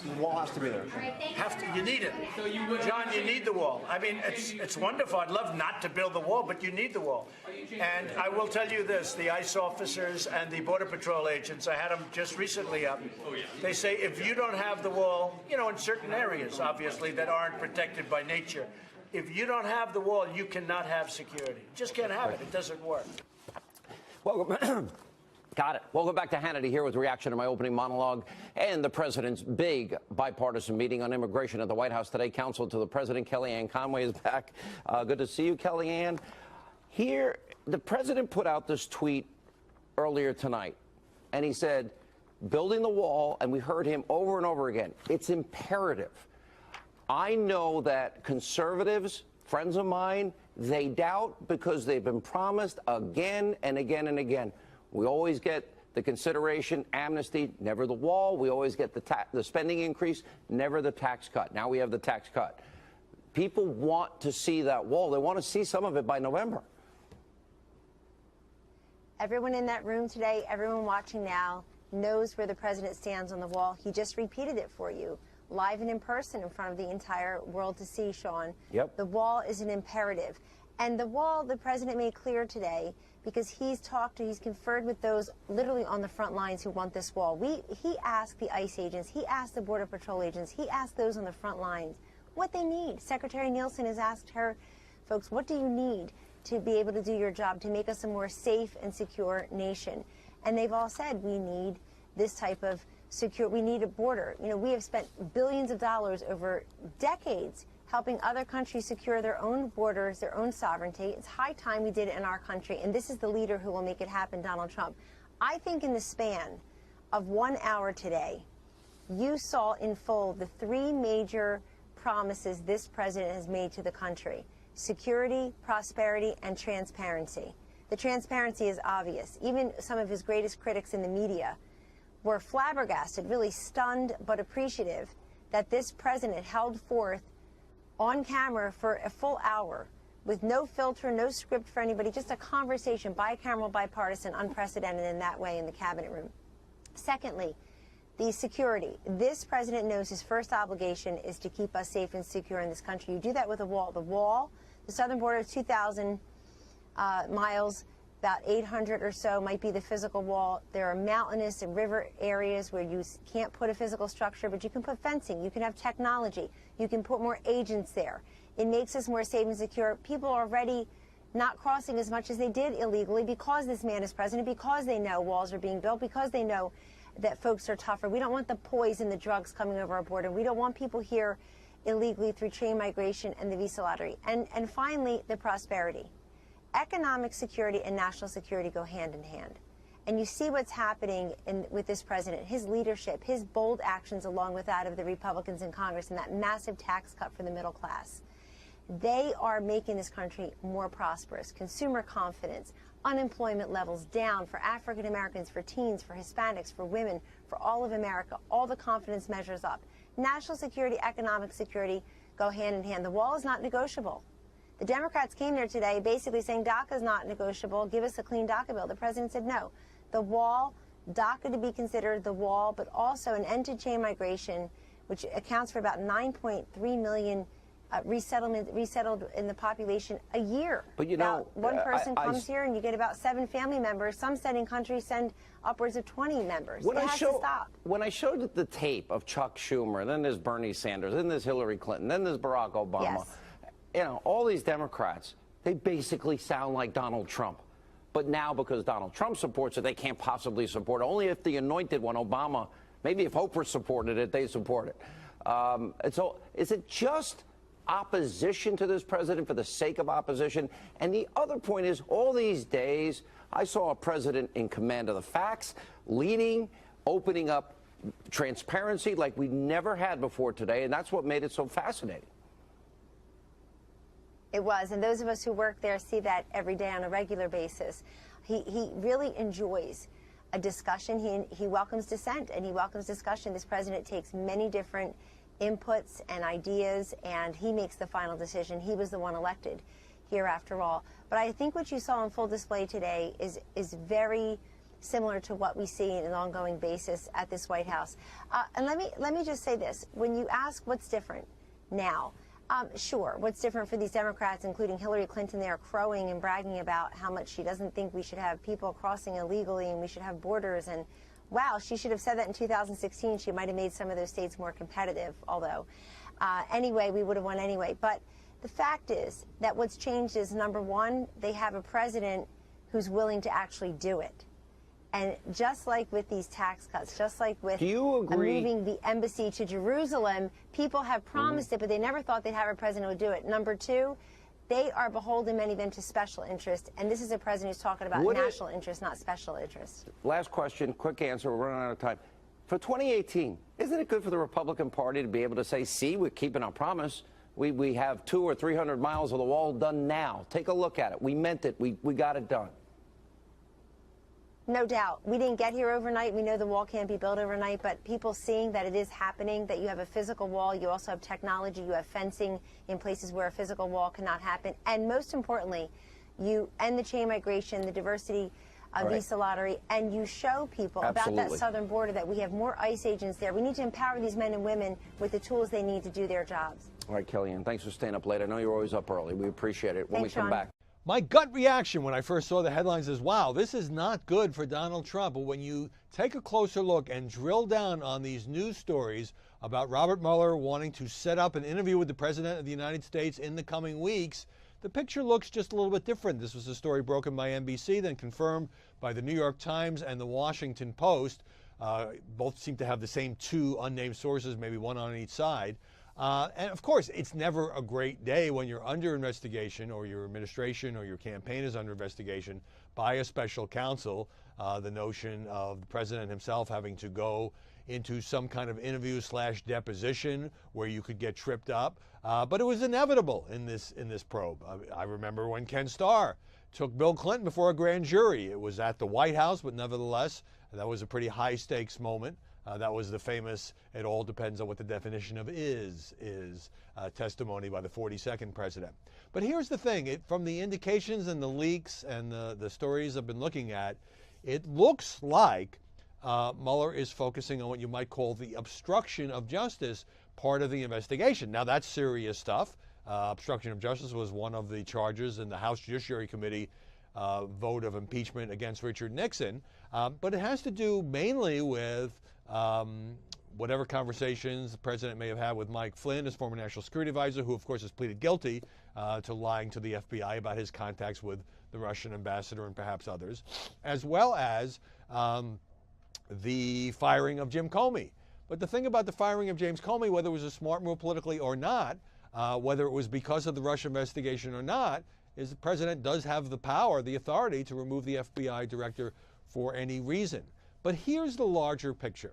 The wall has to be there. You need it. John, you need the wall. I mean, it's wonderful. I'd love not to build the wall, but you need the wall. And I will tell you this, the ICE officers and the Border Patrol agents, I had them just recently up, they say if you don't have the wall, you know, in certain areas, obviously, that aren't protected by nature, if you don't have the wall, you cannot have security. You just can't have it. It doesn't work. Welcome. Got it. Welcome back to Hannity here with reaction to my opening monologue and the president's big bipartisan meeting on immigration at the White House today. Counsel to the president, Kellyanne Conway, is back. Good to see you, Kellyanne. Here, the president put out this tweet earlier tonight, and he said, building the wall, and we heard him over and over again, it's imperative. I know that conservatives, friends of mine, they doubt because they've been promised again and again and again. We always get the consideration, amnesty, never the wall. We always get the spending increase, never the tax cut. Now we have the tax cut. People want to see that wall. They want to see some of it by November. Everyone in that room today, everyone watching now, knows where the president stands on the wall. He just repeated it for you, live and in person in front of the entire world to see, Sean. Yep. The wall is an imperative. And the wall, the president made clear today, because he's conferred with those literally on the front lines who want this wall. He asked the ICE agents, he asked the Border Patrol agents, he asked those on the front lines what they need. Secretary Nielsen has asked her, folks, what do you need to be able to do your job, to make us a more safe and secure nation? And they've all said, we need this type of secure, we need a border. You know, we have spent billions of dollars over decades helping other countries secure their own borders, their own sovereignty. It's high time we did it in our country, and this is the leader who will make it happen, Donald Trump. I think in the span of 1 hour today, you saw in full the three major promises this president has made to the country: security, prosperity, and transparency. The transparency is obvious. Even some of his greatest critics in the media were flabbergasted, really stunned but appreciative, that this president held forth on camera for a full hour with no filter, no script for anybody, just a conversation, bicameral, bipartisan, unprecedented in that way in the cabinet room. Secondly, the security. This president knows his first obligation is to keep us safe and secure in this country. You do that with a wall. The wall, the southern border is 2,000 miles. About 800 or so might be the physical wall. There are mountainous and river areas where you can't put a physical structure, but you can put fencing, you can have technology, you can put more agents there. It makes us more safe and secure. People are already not crossing as much as they did illegally because this man is president, because they know walls are being built, because they know that folks are tougher. We don't want the poison, the drugs coming over our border. We don't want people here illegally through chain migration and the visa lottery. And finally, the prosperity. Economic security and national security go hand in hand. And you see what's happening with this president, his leadership, his bold actions along with that of the Republicans in Congress, and that massive tax cut for the middle class. They are making this country more prosperous. Consumer confidence, unemployment levels down for African Americans, for teens, for Hispanics, for women, for all of America. All the confidence measures up. National security, economic security go hand in hand. The wall is not negotiable. The Democrats came there today basically saying DACA is not negotiable, give us a clean DACA bill. The president said no. The wall, DACA to be considered the wall, but also an end to chain migration, which accounts for about 9.3 million resettled in the population a year. But you know, one person comes here and you get about 7 family members. Some sending countries send upwards of 20 members. It has to stop. When I showed the tape of Chuck Schumer, then there's Bernie Sanders, then there's Hillary Clinton, then there's Barack Obama. Yes. You know, all these Democrats, they basically sound like Donald Trump. But now, because Donald Trump supports it, they can't possibly support it. Only if the anointed one, Obama, maybe if Oprah supported it, they support it. And so is it just opposition to this president for the sake of opposition? And the other point is, all these days, I saw a president in command of the facts, leading, opening up transparency like we never had before today, and that's what made it so fascinating. It was, and those of us who work there see that every day on a regular basis. He really enjoys a discussion. He welcomes dissent and he welcomes discussion. This president takes many different inputs and ideas, and he makes the final decision. He was the one elected here, after all. But I think what you saw on full display today is very similar to what we see on an ongoing basis at this White House. And let me just say this. When you ask what's different now, sure, what's different for these Democrats, including Hillary Clinton, they are crowing and bragging about how much she doesn't think we should have people crossing illegally and we should have borders. And wow, she should have said that in 2016. She might have made some of those states more competitive, although anyway, we would have won anyway. But the fact is that what's changed is, number one, they have a president who's willing to actually do it. And just like with these tax cuts, just like with moving the embassy to Jerusalem, people have promised it, but they never thought they'd have a president who would do it. Number two, they are beholden, many of them, to special interest. And this is a president who's talking about national interest, not special interest. Last question, quick answer. We're running out of time. For 2018, isn't it good for the Republican Party to be able to say, see, we're keeping our promise? We have 200 or 300 miles of the wall done now. Take a look at it. We meant it. We got it done. No doubt. We didn't get here overnight. We know the wall can't be built overnight, but people seeing that it is happening, that you have a physical wall, you also have technology, you have fencing in places where a physical wall cannot happen. And most importantly, you end the chain migration, the diversity visa lottery, and you show people about that southern border that we have more ICE agents there. We need to empower these men and women with the tools they need to do their jobs. All right, Kellyanne, thanks for staying up late. I know you're always up early. We appreciate it. When we come back. My gut reaction when I first saw the headlines is, wow, this is not good for Donald Trump. But when you take a closer look and drill down on these news stories about Robert Mueller wanting to set up an interview with the President of the United States in the coming weeks, the picture looks just a little bit different. This was a story broken by NBC, then confirmed by the New York Times and the Washington Post. Both seem to have the same two unnamed sources, maybe one on each side. And of course, it's never a great day when you're under investigation, or your administration or your campaign is under investigation by a special counsel. The notion of the president himself having to go into some kind of interview / deposition where you could get tripped up. But it was inevitable in this probe. I remember when Ken Starr took Bill Clinton before a grand jury. It was at the White House, but nevertheless, that was a pretty high stakes moment. That was the famous, it all depends on what the definition of is testimony by the 42nd president. But here's the thing, from the indications and the leaks and the stories I've been looking at, it looks like Mueller is focusing on what you might call the obstruction of justice part of the investigation. Now, that's serious stuff. Obstruction of justice was one of the charges in the House Judiciary Committee vote of impeachment against Richard Nixon. But it has to do mainly with whatever conversations the president may have had with Mike Flynn, his former national security advisor, who of course has pleaded guilty to lying to the FBI about his contacts with the Russian ambassador and perhaps others, as well as the firing of Jim Comey. But the thing about the firing of James Comey, whether it was a smart move politically or not, whether it was because of the Russia investigation or not, is the president does have the power, the authority to remove the FBI director for any reason. But here's the larger picture.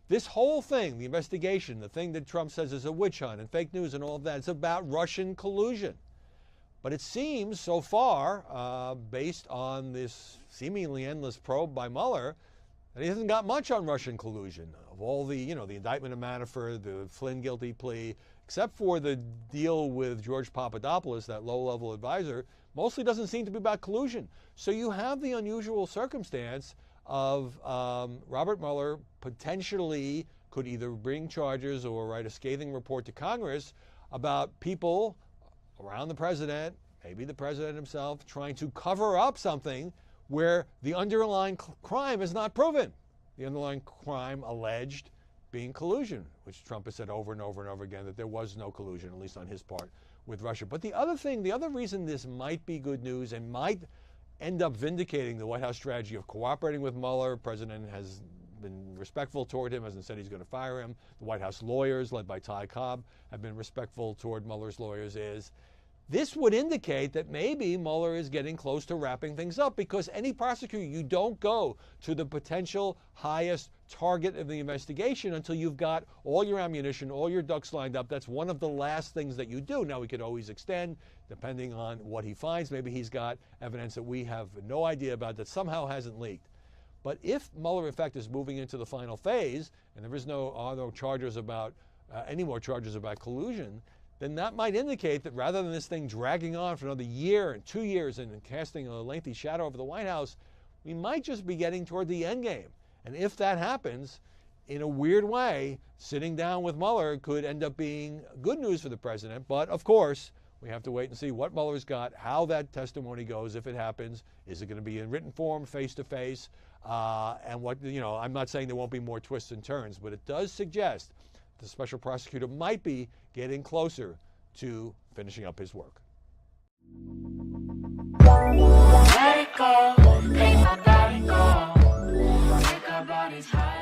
This whole thing, the investigation, the thing that Trump says is a witch hunt and fake news and all of that, it's about Russian collusion. But it seems so far, based on this seemingly endless probe by Mueller, that he hasn't got much on Russian collusion. Of all the, the indictment of Manafort, the Flynn guilty plea, except for the deal with George Papadopoulos, that low-level advisor, mostly doesn't seem to be about collusion. So you have the unusual circumstance of Robert Mueller potentially could either bring charges or write a scathing report to Congress about people around the president, maybe the president himself, trying to cover up something where the underlying crime is not proven. The underlying crime alleged being collusion, which Trump has said over and over and over again that there was no collusion, at least on his part, with Russia. But the other thing, the other reason this might be good news and might end up vindicating the White House strategy of cooperating with Mueller. The president has been respectful toward him, hasn't said he's going to fire him. The White House lawyers, led by Ty Cobb, have been respectful toward Mueller's lawyers. This would indicate that maybe Mueller is getting close to wrapping things up, because any prosecutor, you don't go to the potential highest target of the investigation until you've got all your ammunition, all your ducks lined up. That's one of the last things that you do. Now, we could always extend, depending on what he finds. Maybe he's got evidence that we have no idea about that somehow hasn't leaked. But if Mueller, in fact, is moving into the final phase, and there is no charges about, any more charges about collusion, then that might indicate that rather than this thing dragging on for another year and 2 years and casting a lengthy shadow over the White House, we might just be getting toward the end game. And if that happens, in a weird way, sitting down with Mueller could end up being good news for the president. But of course, we have to wait and see what Mueller's got, how that testimony goes if it happens. Is it going to be in written form, face-to-face? And what, I'm not saying there won't be more twists and turns, but it does suggest the special prosecutor might be getting closer to finishing up his work. Let it go, make my body go, make our bodies high.